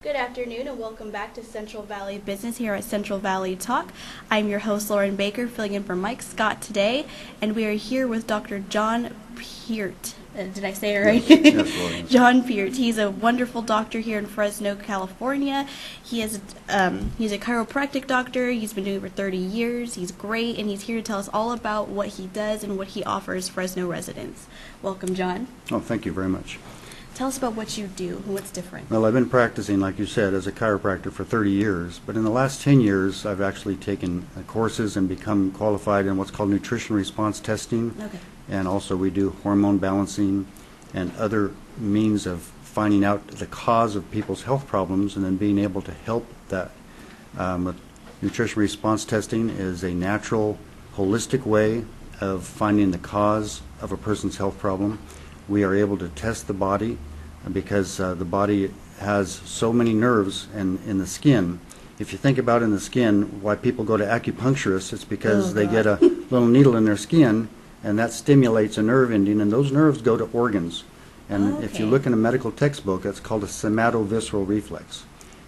Good afternoon and welcome back to Central Valley Business here at Central Valley Talk. I'm your host Lauren Baker, filling in for Mike Scott today, and we are here with Dr. John Peart. Did I say it right? Yes, Lauren. John Peart. He's a wonderful doctor here in Fresno, California. He's a chiropractic doctor. He's been doing it for 30 years. He's great, and he's here to tell us all about what he does and what he offers Fresno residents. Welcome, John. Oh, thank you very much. Tell us about what you do and what's different. Well, I've been practicing, like you said, as a chiropractor for 30 years, but in the last 10 years, I've actually taken courses and become qualified in what's called nutrition response testing. Okay. And also we do hormone balancing and other means of finding out the cause of people's health problems and then being able to help that. Nutrition response testing is a natural, holistic way of finding the cause of a person's health problem. We are able to test the body because the body has so many nerves in the skin. If you think about in the skin, why people go to acupuncturists, it's because they get a little needle in their skin and that stimulates a nerve ending, and those nerves go to organs. And if you look in a medical textbook, it's called a somatovisceral reflex.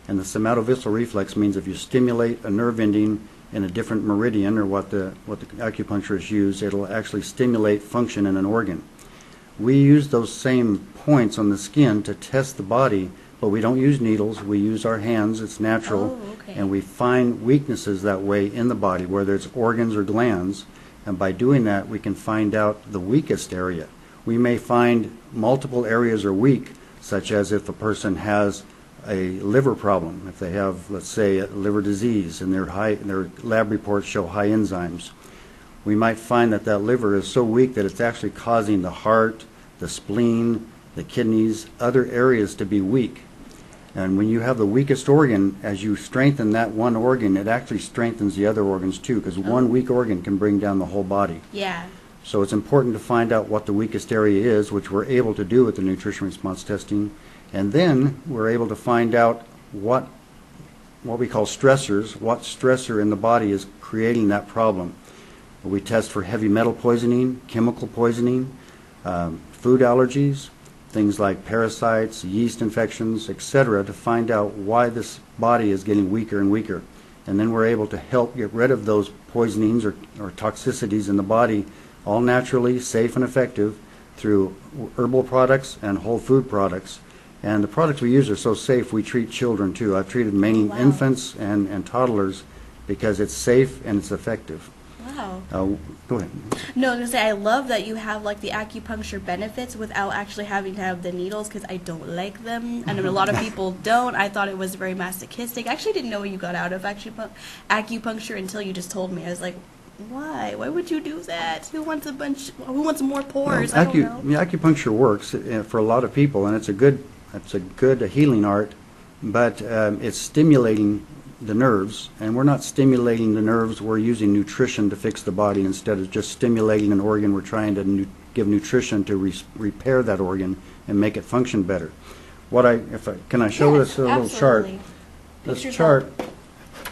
And the somatovisceral reflex means if you stimulate a nerve ending in a different meridian, or what the acupuncturists use, it'll actually stimulate function in an organ. We use those same points on the skin to test the body, but we don't use needles. We use our hands. It's natural. And we find weaknesses that way in the body, whether it's organs or glands. And by doing that, we can find out the weakest area. We may find multiple areas are weak, such as if a person has a liver problem, if they have, let's say, a liver disease, and their lab reports show high enzymes. We might find that that liver is so weak that it's actually causing the heart, the spleen, the kidneys, other areas to be weak. And when you have the weakest organ, as you strengthen that one organ, it actually strengthens the other organs too, because one weak organ can bring down the whole body. Yeah. So it's important to find out what the weakest area is, which we're able to do with the nutrition response testing. And then we're able to find out what we call stressors, what stressor in the body is creating that problem. We test for heavy metal poisoning, chemical poisoning, food allergies, things like parasites, yeast infections, etc., to find out why this body is getting weaker and weaker. And then we're able to help get rid of those poisonings or toxicities in the body, all naturally, safe and effective, through herbal products and whole food products. And the products we use are so safe, we treat children too. I've treated many infants and toddlers because it's safe and it's effective. Wow. Go ahead. No, I was going to say, I love that you have like the acupuncture benefits without actually having to have the needles, because I don't like them. I know a lot of people don't. I thought it was very masochistic. I actually didn't know you got out of acupuncture until you just told me. I was like, why? Why would you do that? Who wants more pores? I don't know. Yeah, acupuncture works for a lot of people, and it's a good healing art, but it's stimulating the nerves, and we're not stimulating the nerves. We're using nutrition to fix the body instead of just stimulating an organ. We're trying to give nutrition to repair that organ and make it function better. Can I show this little chart? This chart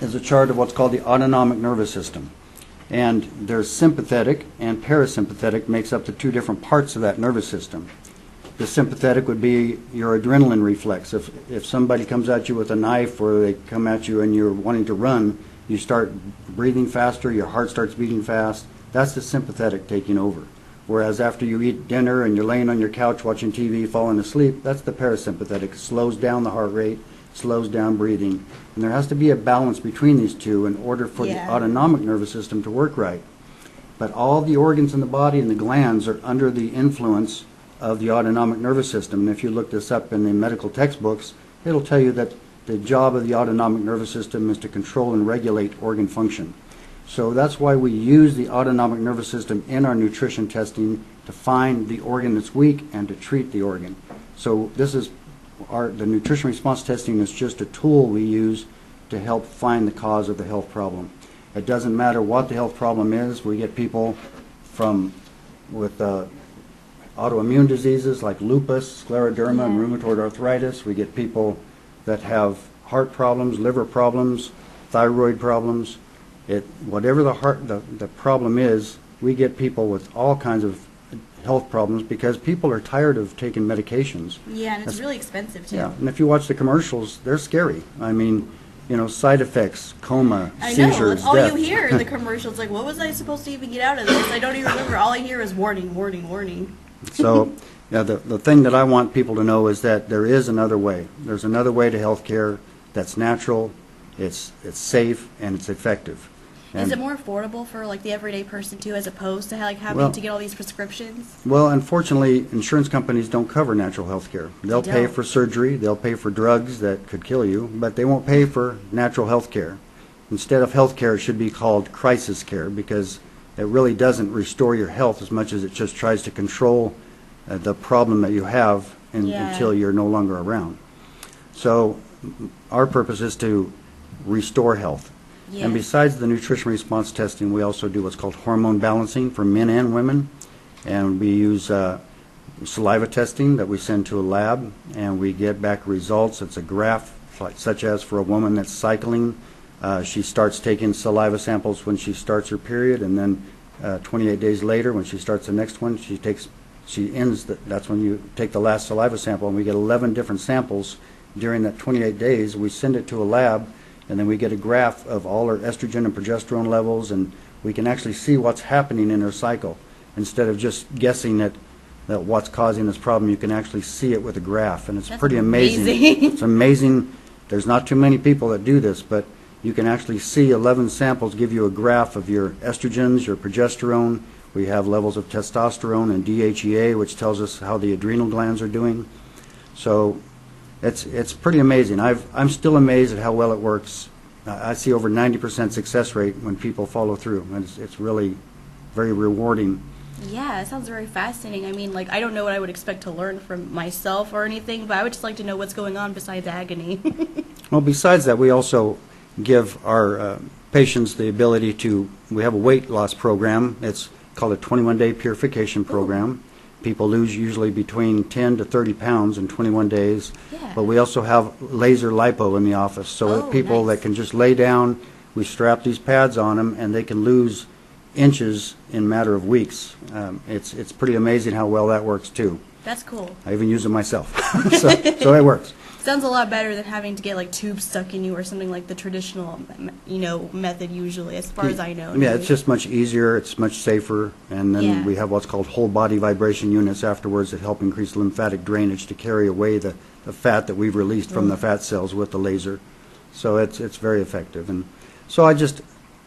is a chart of what's called the autonomic nervous system, and there's sympathetic and parasympathetic, makes up the two different parts of that nervous system. The sympathetic would be your adrenaline reflex. If somebody comes at you with a knife, or they come at you and you're wanting to run, you start breathing faster, your heart starts beating fast. That's the sympathetic taking over. Whereas after you eat dinner and you're laying on your couch watching TV, falling asleep, that's the parasympathetic. It slows down the heart rate, slows down breathing. And there has to be a balance between these two in order for the autonomic nervous system to work right. But all the organs in the body and the glands are under the influence of the autonomic nervous system. And if you look this up in the medical textbooks, it'll tell you that the job of the autonomic nervous system is to control and regulate organ function. So that's why we use the autonomic nervous system in our nutrition testing, to find the organ that's weak and to treat the organ. So this is the nutrition response testing is just a tool we use to help find the cause of the health problem. It doesn't matter what the health problem is. We get people with autoimmune diseases like lupus, scleroderma, and rheumatoid arthritis. We get people that have heart problems, liver problems, thyroid problems. Whatever the problem is, we get people with all kinds of health problems because people are tired of taking medications. Yeah, and it's really expensive too. Yeah, and if you watch the commercials, they're scary. I mean, side effects, coma, I know. seizures, All death. you hear in the commercials, like, what was I supposed to even get out of this? I don't even remember. All I hear is warning, warning, warning. So, yeah, the thing that I want people to know is that there is another way. There's another way to health care that's natural, it's safe, and it's effective. Is And, it more affordable for like the everyday person too, as opposed to like having to get all these prescriptions? well, unfortunately, insurance companies don't cover natural health care. They'll They pay don't. for surgery, they'll pay for drugs that could kill you, but they won't pay for natural health care. Instead of health care, it should be called crisis care because it really doesn't restore your health as much as it just tries to control the problem that you have until you're no longer around. So our purpose is to restore health. Yes. And besides the nutrition response testing, we also do what's called hormone balancing for men and women. And we use saliva testing that we send to a lab, and we get back results. It's a graph, such as for a woman that's cycling. She starts taking saliva samples when she starts her period, and then 28 days later, when she starts the next one, that's when you take the last saliva sample, and we get 11 different samples during that 28 days. We send it to a lab, and then we get a graph of all her estrogen and progesterone levels, and we can actually see what's happening in her cycle. Instead of just guessing at what's causing this problem, you can actually see it with a graph, and it's That's pretty amazing. It's amazing. There's not too many people that do this, but you can actually see 11 samples give you a graph of your estrogens, your progesterone. We have levels of testosterone and DHEA, which tells us how the adrenal glands are doing. So it's pretty amazing. I'm still amazed at how well it works. I see over 90% success rate when people follow through. And it's really very rewarding. Yeah, it sounds very fascinating. I mean, like, I don't know what I would expect to learn from myself or anything, but I would just like to know what's going on besides agony. Well, besides that, we also give our patients the ability we have a weight loss program. It's called a 21-day purification program. People lose usually between 10 to 30 pounds in 21 days. Yeah. But we also have laser lipo in the office, so that people nice. that can just lay down, we strap these pads on them, and they can lose inches in a matter of weeks. It's pretty amazing how well that works, too. That's cool. I even use it myself, so it works. Sounds a lot better than having to get like tubes stuck in you or something like the traditional, method usually, as far as I know. Yeah, it's just much easier, it's much safer, and then we have what's called whole body vibration units afterwards that help increase lymphatic drainage to carry away the fat that we've released from the fat cells with the laser. So it's very effective. And so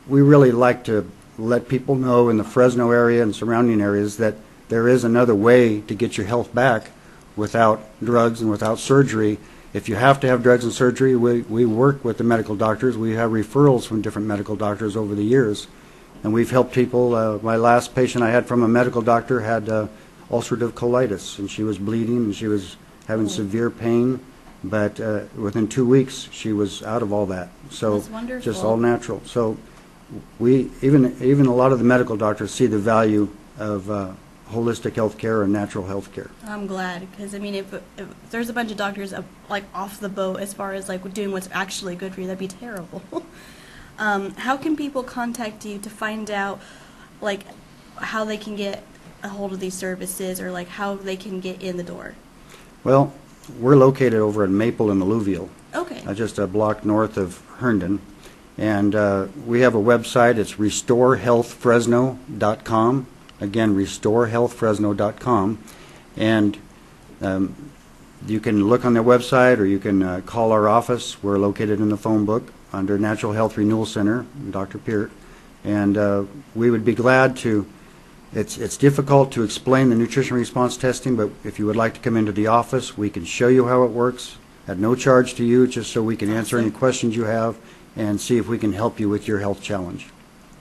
we really like to let people know in the Fresno area and surrounding areas that there is another way to get your health back without drugs and without surgery. If you have to have drugs and surgery, we work with the medical doctors. We have referrals from different medical doctors over the years, and we've helped people. My last patient I had from a medical doctor had ulcerative colitis, and she was bleeding, and she was having severe pain, but within 2 weeks, she was out of all that. So That's wonderful. just all natural. So we even a lot of the medical doctors see the value of holistic health care and natural health care. I'm glad, because I mean, if there's a bunch of doctors like off the boat as far as like doing what's actually good for you, that'd be terrible. How can people contact you to find out like how they can get a hold of these services, or like how they can get in the door? Well, we're located over in Maple and Alluvial, Okay. just a block north of Herndon. And we have a website. It's restorehealthfresno.com. Again, restorehealthfresno.com. And you can look on their website, or you can call our office. We're located in the phone book under Natural Health Renewal Center, Dr. Peart. And we would be glad to. It's difficult to explain the nutrition response testing, but if you would like to come into the office, we can show you how it works at no charge to you, just so we can answer any questions you have and see if we can help you with your health challenge.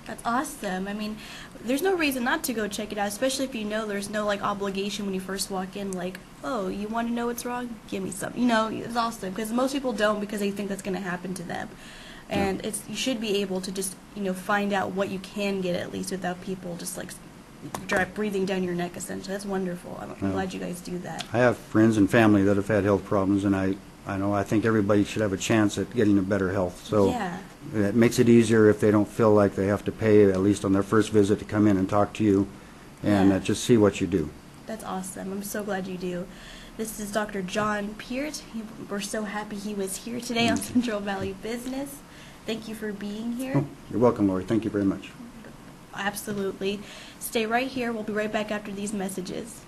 That's awesome. I mean, there's no reason not to go check it out, especially if you know there's no like obligation when you first walk in, like, oh, you want to know what's wrong? Give me some. It's awesome, because most people don't, because they think that's going to happen to them. And you should be able to just, find out what you can get at least without people just like breathing down your neck, essentially. That's wonderful. I'm glad you guys do that. I have friends and family that have had health problems, and I think everybody should have a chance at getting a better health. So it makes it easier if they don't feel like they have to pay, at least on their first visit, to come in and talk to you and just see what you do. That's awesome. I'm so glad you do. This is Dr. John Peart. We're so happy he was here today on Central Valley Business. Thank you for being here. Oh, you're welcome, Lori. Thank you very much. Absolutely. Stay right here. We'll be right back after these messages.